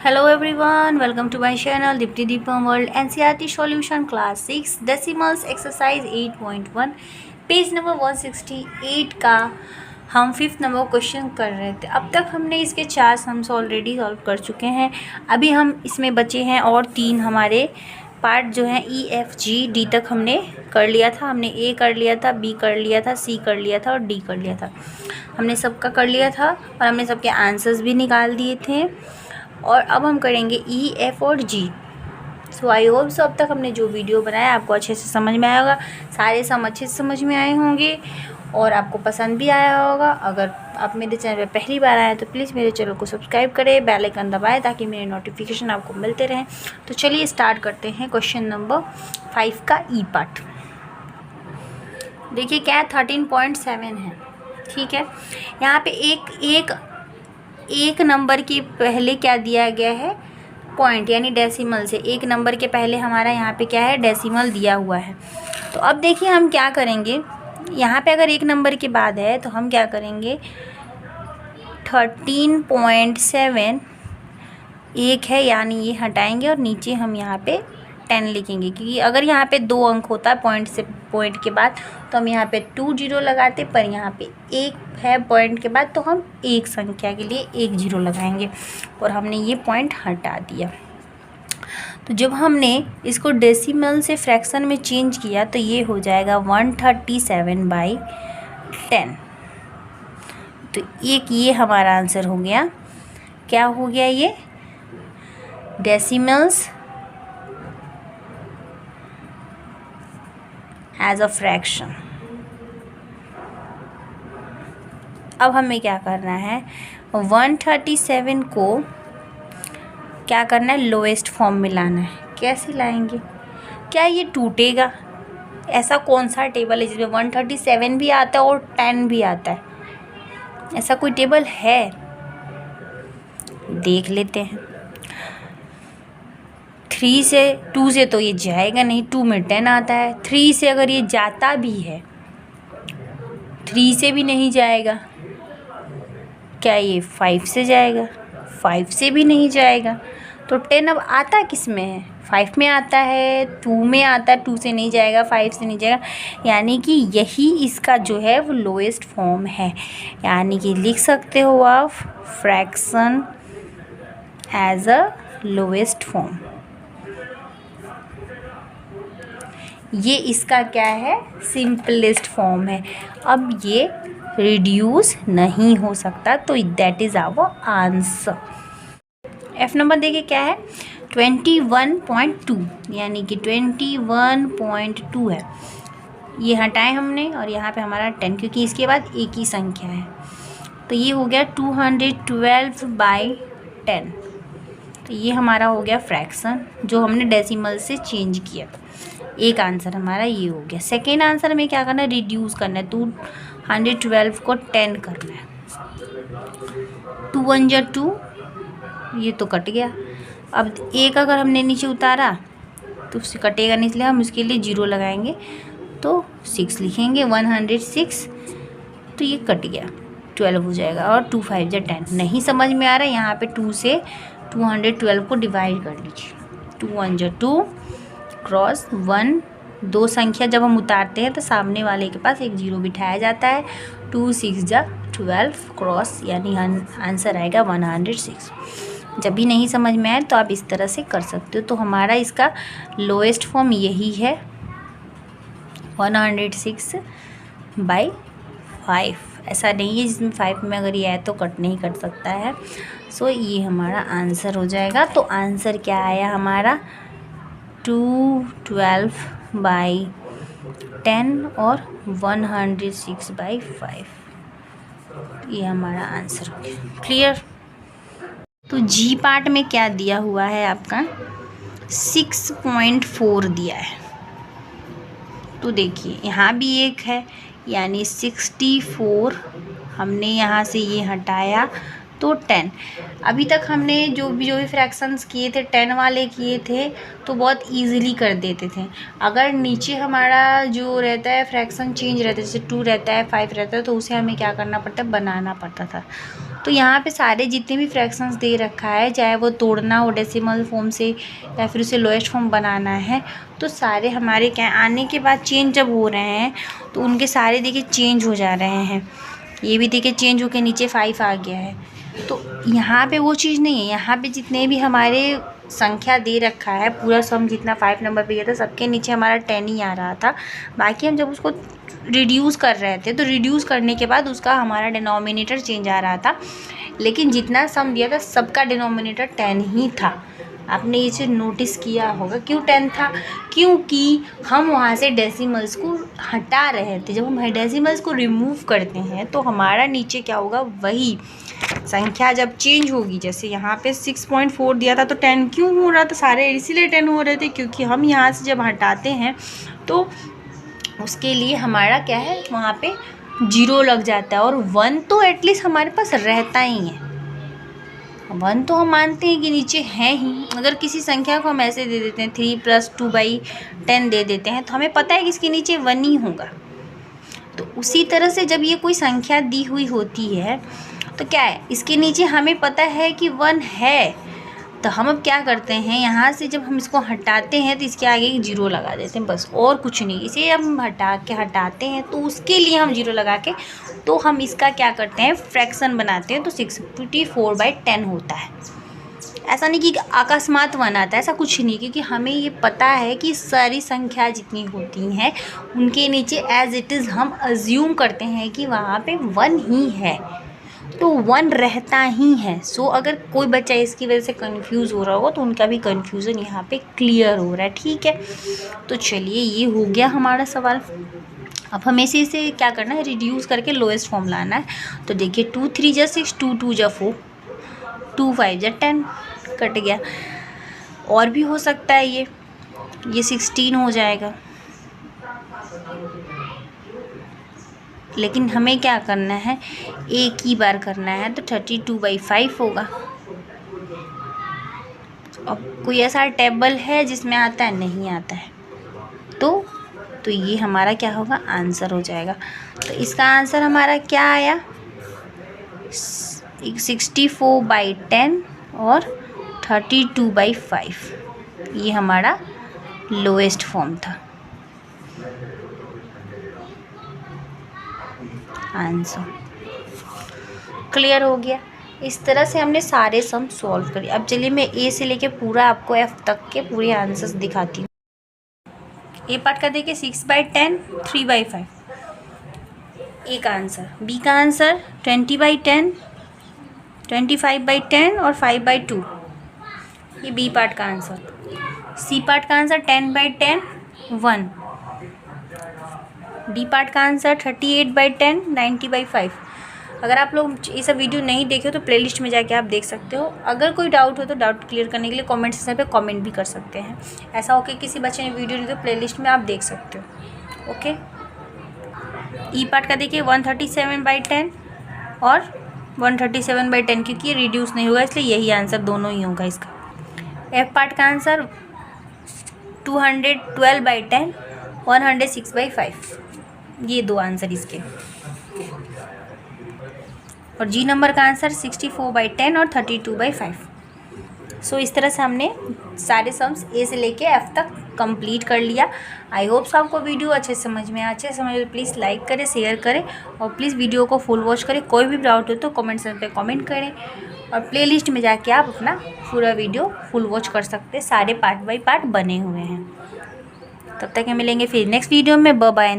Hello everyone, welcome to my channel Dipti Deepam World NCERT Solution Class 6 Decimals Exercise 8.1 page number 168 का हम 5th number question कर रहे थे। अब तक हमने इसके 4 सम्स ऑलरेडी सॉल्व कर चुके हैं। अभी हम इसमें बचे हैं और 3 हमारे पार्ट जो हैं ई एफ जी डी तक हमने कर लिया था। हमने ए कर लिया था, बी कर लिया था, सी कर लिया था और डी कर लिया था। हमने सबका कर लिया था और हमने सबके आंसर्स भी निकाल दिए थे। और अब हम करेंगे ई एफ और जी। सो आई होप सो अब तक हमने जो वीडियो बनाया आपको अच्छे से समझ में आया होगा, सारे सम अच्छे से समझ में आए होंगे और आपको पसंद भी आया होगा। अगर आप मेरे चैनल पर पहली बार आए तो प्लीज़ मेरे चैनल को सब्सक्राइब करें, बेल आइकन दबाएं ताकि मेरे नोटिफिकेशन आपको मिलते रहें। तो चलिए स्टार्ट करते हैं क्वेश्चन नंबर 5 का ई पार्ट। देखिए क्या है, 13.7 है, ठीक है। यहाँ पे एक नंबर के पहले क्या दिया गया है, पॉइंट यानी डेसिमल से। एक नंबर के पहले हमारा यहाँ पे क्या है, डेसिमल दिया हुआ है। तो अब देखिए हम क्या करेंगे, यहाँ पे अगर एक नंबर के बाद है तो हम क्या करेंगे, 13.7 एक है यानी ये हटाएंगे और नीचे हम यहाँ पे 10 लिखेंगे, क्योंकि अगर यहाँ पे 2 अंक होता है पॉइंट के बाद तो हम यहाँ पे 2 0 लगाते, पर यहाँ पे 1 है पॉइंट के बाद तो हम एक संख्या के लिए 1 0 लगाएंगे और हमने ये पॉइंट हटा दिया। तो जब हमने इसको डेसिमल से फ्रैक्शन में चेंज किया तो ये हो जाएगा 137/10। तो एक ये हमारा आंसर हो गया। क्या हो गया ये, डेसिमल्स एज अ फ्रैक्शन। अब हमें क्या करना है, 137 को क्या करना है, लोएस्ट फॉर्म में लाना है। कैसे लाएंगे, क्या ये टूटेगा? ऐसा कौन सा टेबल है जिसमें 137 भी आता है और 10 भी आता है? ऐसा कोई टेबल है? देख लेते हैं। 2 से तो ये जाएगा नहीं, 2 में 10 आता है। 3 से अगर ये जाता भी है, 3 से भी नहीं जाएगा। क्या ये 5 से जाएगा? 5 से भी नहीं जाएगा। तो 10 अब आता किस में है, 5 में आता है, 2 में आता है, 2 से नहीं जाएगा, 5 से नहीं जाएगा, यानी कि यही इसका जो है वो लोएस्ट फॉर्म है। यानी कि लिख सकते हो आप fraction as a lowest form. ये इसका क्या है, सिंपलेस्ट फॉर्म है। अब ये रिड्यूस नहीं हो सकता, तो that is our answer. F number देखिए क्या है, 21.2 यानी कि 21.2 है। ये हटाए हमने और यहाँ पे हमारा 10, क्योंकि इसके बाद एक ही संख्या है। तो ये हो गया 212/10। तो ये हमारा हो गया फ्रैक्शन जो हमने डेसिमल से चेंज किया। एक आंसर हमारा ये हो गया। सेकेंड आंसर में क्या करना है, रिड्यूस करना है। 212 को 10 करना है। 2 1 जा 2, ये तो कट गया। अब एक अगर हमने नीचे उतारा तो उससे कटेगा नहीं, इसलिए हम उसके लिए 0 लगाएंगे तो 6 लिखेंगे। 106, तो ये कट गया, 12 हो जाएगा। और 2 5 जा 10। नहीं समझ में आ रहा है, यहाँ पे 2 से 212 को डिवाइड कर लीजिए। 2 1 जा 2 क्रॉस 1, 2 संख्या जब हम उतारते हैं तो सामने वाले के पास एक 0 बिठाया जाता है। 2 6 जा 12 क्रॉस, यानी आंसर आएगा 106। जब भी नहीं समझ में आए तो आप इस तरह से कर सकते हो। तो हमारा इसका लोएस्ट फॉर्म यही है, 106/5। ऐसा नहीं है जिसमें 5 में अगर ये है तो कट नहीं कर सकता है। सो ये हमारा आंसर हो जाएगा। तो आंसर क्या आया हमारा, 212/10 और 106/5। ये हमारा आंसर हो गया। क्लियर। तो जी पार्ट में क्या दिया हुआ है आपका, 6.4 दिया है। तो देखिए यहाँ भी एक है, यानी 64 हमने यहाँ से ये हटाया तो 10। अभी तक हमने जो भी फ्रैक्शंस किए थे 10 वाले किए थे तो बहुत इजीली कर देते थे। अगर नीचे हमारा जो रहता है फ्रैक्शन चेंज रहता है, जैसे 2 रहता है 5 रहता है, तो उसे हमें क्या करना पड़ता है, बनाना पड़ता था। तो यहाँ पे सारे जितने भी फ्रैक्शंस दे रखा है, चाहे वो तोड़ना हो डेसिमल फॉर्म से या फिर उसे लोएस्ट फॉर्म बनाना है, तो सारे हमारे क्या आने के बाद चेंज जब हो रहे हैं तो उनके सारे देखिए चेंज हो जा रहे हैं। ये भी देखिए चेंज होकर नीचे 5 आ गया है। तो यहाँ पे वो चीज़ नहीं है। यहाँ पे जितने भी हमारे संख्या दे रखा है, पूरा सम जितना 5 नंबर पे गया था, सबके नीचे हमारा 10 ही आ रहा था। बाकी हम जब उसको रिड्यूस कर रहे थे तो रिड्यूस करने के बाद उसका हमारा डिनोमिनेटर चेंज आ रहा था, लेकिन जितना सम दिया था सबका डिनोमिनेटर 10 ही था। आपने ये चीज़ नोटिस किया होगा। क्यों 10 था? क्योंकि हम वहाँ से डेसिमल्स को हटा रहे थे। जब हम डेसिमल्स को रिमूव करते हैं तो हमारा नीचे क्या होगा, वही संख्या जब चेंज होगी। जैसे यहाँ पे 6.4 दिया था तो 10 क्यों हो रहा था, सारे इसीलिए 10 हो रहे थे क्योंकि हम यहाँ से जब हटाते हैं तो उसके लिए हमारा क्या है, वहाँ पे 0 लग जाता है और 1 तो एटलीस्ट हमारे पास रहता ही है। 1 तो हम मानते हैं कि नीचे है ही। अगर किसी संख्या को हम ऐसे दे देते हैं 3 + 2/10 दे देते हैं तो हमें पता है कि इसके नीचे 1 ही होगा। तो उसी तरह से जब ये कोई संख्या दी हुई होती है तो क्या है, इसके नीचे हमें पता है कि 1 है। तो हम अब क्या करते हैं, यहाँ से जब हम इसको हटाते हैं तो इसके आगे 0 लगा देते हैं, बस और कुछ नहीं। इसे हम हटाते हैं तो उसके लिए हम 0 लगा के तो हम इसका क्या करते हैं, फ्रैक्शन बनाते हैं। तो 64/10 होता है। ऐसा नहीं कि अकस्मात 1 आता है, ऐसा कुछ नहीं, क्योंकि हमें ये पता है कि सारी संख्या जितनी होती हैं उनके नीचे एज इट इज़ हम अज्यूम करते हैं कि वहाँ पे 1 ही है, तो 1 रहता ही है। सो अगर कोई बच्चा इसकी वजह से कंफ्यूज हो रहा होगा तो उनका भी कंफ्यूजन यहाँ पे क्लियर हो रहा है। ठीक है, तो चलिए ये हो गया हमारा सवाल। अब हमें इसे क्या करना है, रिड्यूस करके लोएस्ट फॉर्म लाना है। तो देखिए 2 3 × 6, 2 2 × 4, 2 5 × 10, कट गया। और भी हो सकता है ये 16 हो जाएगा, लेकिन हमें क्या करना है, एक ही बार करना है। तो 32/5 होगा। अब कोई ऐसा टेबल है जिसमें आता है, नहीं आता है, तो ये हमारा क्या होगा, आंसर हो जाएगा। तो इसका आंसर हमारा क्या आया, 64/10 और 32/5। ये हमारा लोएस्ट फॉर्म था आंसर। क्लियर हो गया। इस तरह से हमने सारे सम सॉल्व करिए। अब चलिए मैं ए से लेके पूरा आपको एफ तक के पूरे आंसर्स दिखाती हूँ। ए पार्ट का देखिए 6/10, 3/5 एक आंसर। बी का आंसर 20/10, 25/10 और 5/2, ये बी पार्ट का आंसर। सी पार्ट का आंसर 10/10, 1। डी पार्ट का आंसर 38/10, 90/5। अगर आप लोग ये सब वीडियो नहीं देखे हो तो प्लेलिस्ट में जाके आप देख सकते हो। अगर कोई डाउट हो तो डाउट क्लियर करने के लिए कमेंट सेक्शन पे कमेंट भी कर सकते हैं। ऐसा हो कि किसी बच्चे ने वीडियो नहीं तो प्लेलिस्ट में आप देख सकते हो। ओके, ई पार्ट का देखिए 137/10 और 137/10, क्योंकि ये रिड्यूस नहीं होगा इसलिए यही आंसर दोनों ही होगा इसका। एफ पार्ट का आंसर 212/10, 106/5, ये 2 आंसर इसके। और जी नंबर का आंसर 64/10 और 32/5। सो इस तरह से हमने सारे सम्स ए से लेके एफ तक कंप्लीट कर लिया। आई होप सो आपको वीडियो अच्छे समझ में तो प्लीज़ लाइक करें, शेयर करें और प्लीज़ वीडियो को फुल वॉच करें। कोई भी डाउट हो तो कमेंट सेक्शन पे कमेंट करें और प्लेलिस्ट में जाके आप अपना पूरा वीडियो फुल वॉच कर सकते हैं। सारे पार्ट बाय पार्ट बने हुए हैं। तब तक हम मिलेंगे फिर नेक्स्ट वीडियो में। Bye bye.